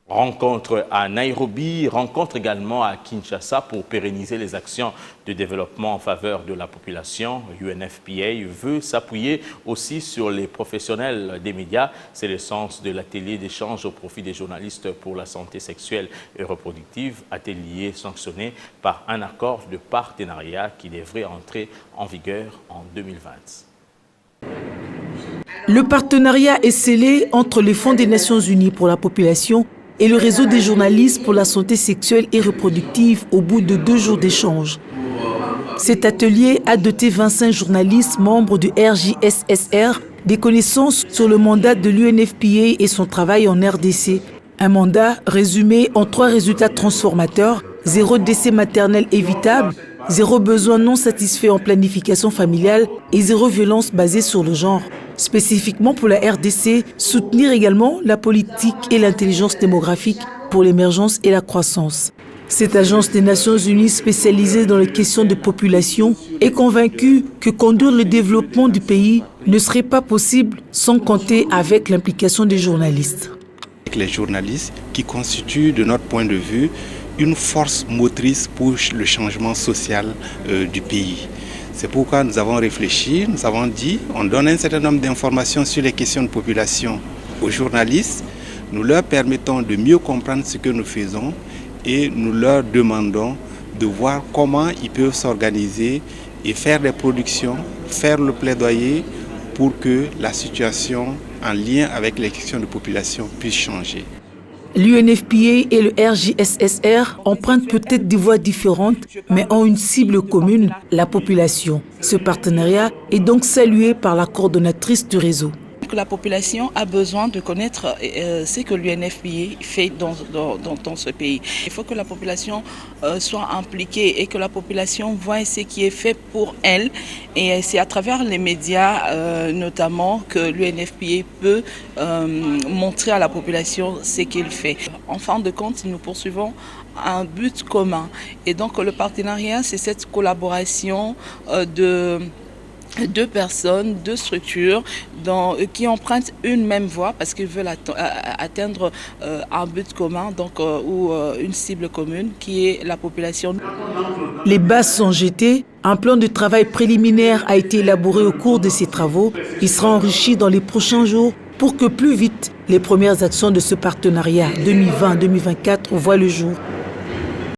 Rencontre à Nairobi, rencontre également à Kinshasa pour pérenniser les actions de développement en faveur de la population. UNFPA veut s'appuyer aussi sur les professionnels des médias. C'est le sens de l'atelier d'échange au profit des journalistes pour la santé sexuelle et reproductive, atelier sanctionné par un accord de partenariat qui devrait entrer en vigueur en 2020. Le partenariat est scellé entre le Fonds des Nations Unies pour la population et le réseau des journalistes pour la santé sexuelle et reproductive au bout de 2 jours d'échange. Cet atelier a doté 25 journalistes membres du RJSSR des connaissances sur le mandat de l'UNFPA et son travail en RDC. Un mandat résumé en 3 résultats transformateurs: 0 décès maternel évitable, 0 besoin non satisfait en planification familiale et 0 violence basée sur le genre. Spécifiquement pour la RDC, soutenir également la politique et l'intelligence démographique pour l'émergence et la croissance. Cette agence des Nations Unies spécialisée dans les questions de population est convaincue que conduire le développement du pays ne serait pas possible sans compter avec l'implication des journalistes. Les journalistes qui constituent, de notre point de vue, une force motrice pour le changement social du pays. C'est pourquoi nous avons réfléchi, nous avons dit, on donne un certain nombre d'informations sur les questions de population aux journalistes, nous leur permettons de mieux comprendre ce que nous faisons et nous leur demandons de voir comment ils peuvent s'organiser et faire des productions, faire le plaidoyer pour que la situation en lien avec les questions de population puisse changer. L'UNFPA et le RJSSR empruntent peut-être des voies différentes, mais ont une cible commune, la population. Ce partenariat est donc salué par la coordonnatrice du réseau. La population a besoin de connaître ce que l'UNFPA fait dans ce pays. Il faut que la population soit impliquée et que la population voie ce qui est fait pour elle. Et c'est à travers les médias notamment que l'UNFPA peut montrer à la population ce qu'il fait. En fin de compte, nous poursuivons un but commun. Et donc le partenariat, c'est cette collaboration de 2 personnes, 2 structures qui empruntent une même voie parce qu'ils veulent atteindre un but commun ou une cible commune qui est la population. Les bases sont jetées. Un plan de travail préliminaire a été élaboré au cours de ces travaux. Il sera enrichi dans les prochains jours pour que plus vite les premières actions de ce partenariat 2020-2024 voient le jour.